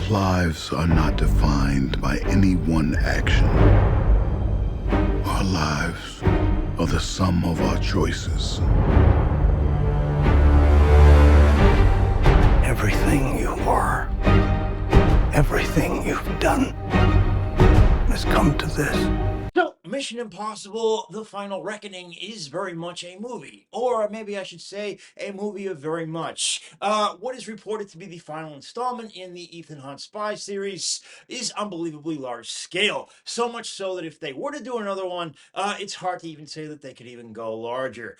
Our lives are not defined by any one action. Our lives are the sum of our choices. Everything you are, everything you've done, has come to this. So, Mission Impossible: The Final Reckoning is very much a movie, or maybe I should say a movie of very much. What is reported to be the final installment in the Ethan Hunt spy series is unbelievably large scale. So much so that if they were to do another one, it's hard to even say that they could even go larger.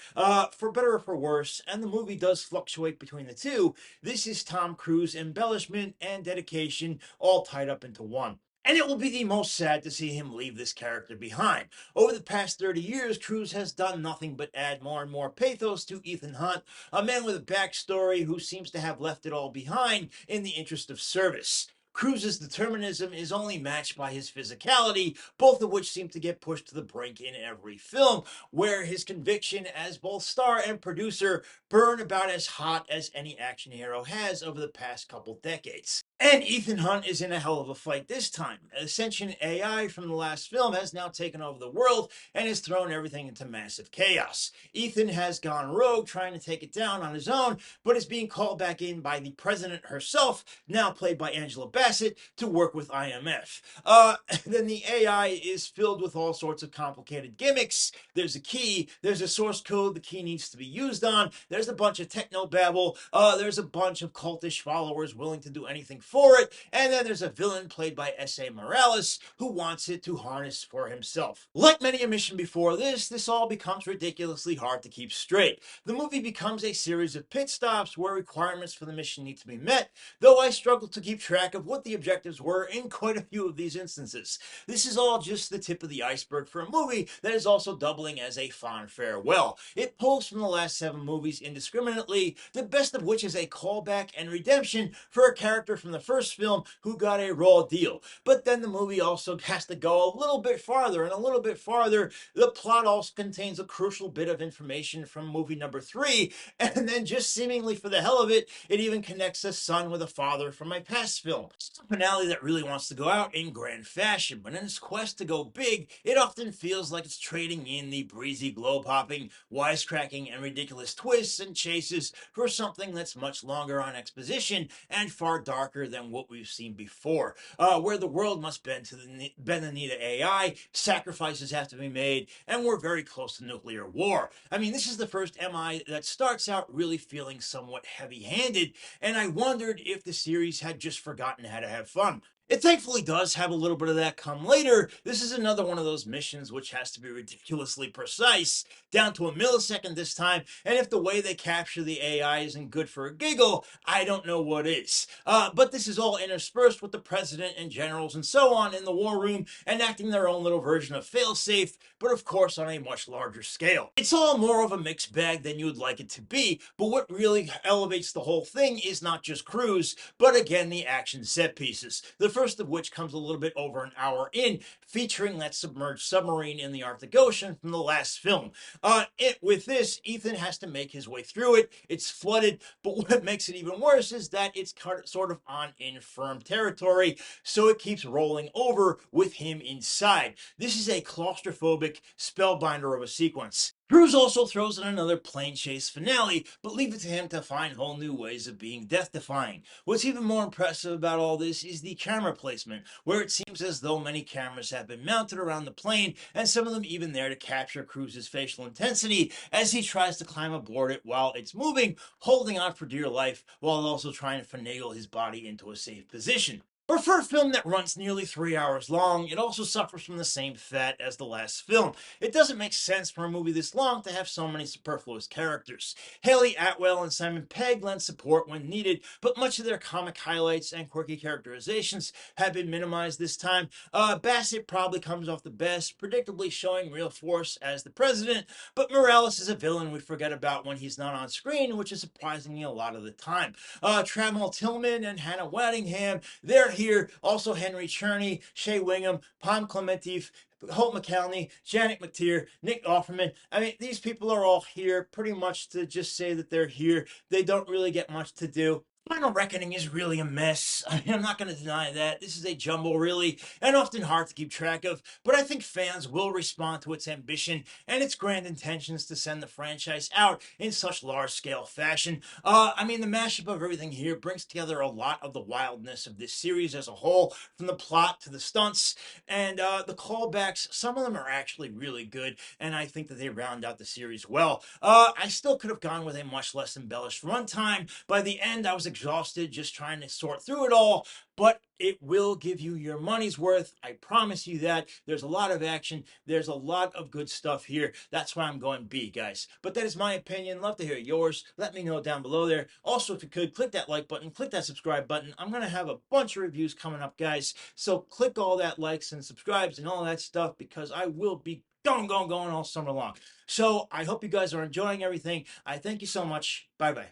For better or for worse, and the movie does fluctuate between the two, this is Tom Cruise embellishment and dedication all tied up into one. And it will be the most sad to see him leave this character behind. Over the past 30 years, Cruise has done nothing but add more and more pathos to Ethan Hunt, a man with a backstory who seems to have left it all behind in the interest of service. Cruise's determinism is only matched by his physicality, both of which seem to get pushed to the brink in every film, where his conviction as both star and producer burn about as hot as any action hero has over the past couple decades. And Ethan Hunt is in a hell of a fight this time. Ascension AI from the last film has now taken over the world and has thrown everything into massive chaos. Ethan has gone rogue trying to take it down on his own, but is being called back in by the president herself, now played by Angela Bassett, to work with IMF. Then the AI is filled with all sorts of complicated gimmicks. There's a key, there's a source code the key needs to be used on, there's a bunch of techno babble, there's a bunch of cultish followers willing to do anything for it, and then there's a villain played by S.A. Morales who wants it to harness for himself. Like many a mission before this all becomes ridiculously hard to keep straight. The movie becomes a series of pit stops where requirements for the mission need to be met, though I struggle to keep track of what the objectives were in quite a few of these instances. This is all just the tip of the iceberg for a movie that is also doubling as a fond farewell. It pulls from the last 7 movies indiscriminately, the best of which is a callback and redemption for a character from the first film who got a raw deal. But then the movie also has to go a little bit farther and a little bit farther. The plot also contains a crucial bit of information from movie number 3, and then just seemingly for the hell of it, it even connects a son with a father from my past film. It's a finale that really wants to go out in grand fashion, but in its quest to go big, it often feels like it's trading in the breezy globe-hopping, wisecracking, and ridiculous twists and chases for something that's much longer on exposition and far darker than what we've seen before, where the world must bend the knee to AI, sacrifices have to be made, and we're very close to nuclear war. I mean, this is the first MI that starts out really feeling somewhat heavy-handed, and I wondered if the series had just forgotten how to have fun. It thankfully does have a little bit of that come later. This is another one of those missions which has to be ridiculously precise, down to a millisecond this time, and if the way they capture the AI isn't good for a giggle, I don't know what is. But this is all interspersed with the president and generals and so on in the war room enacting their own little version of failsafe, but of course on a much larger scale. It's all more of a mixed bag than you would like it to be, but what really elevates the whole thing is not just Cruise, but again the action set pieces. The first of which comes a little bit over an hour in, featuring that submerged submarine in the Arctic Ocean from the last film. With this, Ethan has to make his way through it. It's flooded, but what makes it even worse is that it's sort of on infirm territory, so it keeps rolling over with him inside. This is a claustrophobic spellbinder of a sequence. Cruise also throws in another plane chase finale, but leave it to him to find whole new ways of being death-defying. What's even more impressive about all this is the camera placement, where it seems as though many cameras have been mounted around the plane, and some of them even there to capture Cruise's facial intensity as he tries to climb aboard it while it's moving, holding on for dear life, while also trying to finagle his body into a safe position. But for a film that runs nearly 3 hours long, it also suffers from the same fat as the last film. It doesn't make sense for a movie this long to have so many superfluous characters. Haley Atwell and Simon Pegg lend support when needed, but much of their comic highlights and quirky characterizations have been minimized this time. Bassett probably comes off the best, predictably showing real force as the president, but Morales is a villain we forget about when he's not on screen, which is surprising me a lot of the time. Trammell Tillman and Hannah Waddingham, they're here. Also Henry Czerny, Shea Wingham, Pom Klementif, Holt McCallany, Janet McTeer, Nick Offerman. I mean, these people are all here pretty much to just say that they're here. They don't really get much to do. Final Reckoning is really a mess. I'm not going to deny that. This is a jumble, really, and often hard to keep track of, but I think fans will respond to its ambition and its grand intentions to send the franchise out in such large-scale fashion. I mean, the mashup of everything here brings together a lot of the wildness of this series as a whole, from the plot to the stunts, and the callbacks. Some of them are actually really good, and I think that they round out the series well. I still could have gone with a much less embellished runtime. By the end, I was exhausted just trying to sort through it all, but it will give you your money's worth. I promise you that. There's a lot of action. There's a lot of good stuff here. That's why I'm going B, guys. But that is my opinion. Love to hear yours. Let me know down below there. Also, if you could, click that like button, click that subscribe button. I'm going to have a bunch of reviews coming up, guys. So click all that likes and subscribes and all that stuff, because I will be going all summer long. So I hope you guys are enjoying everything. I thank you so much. Bye-bye.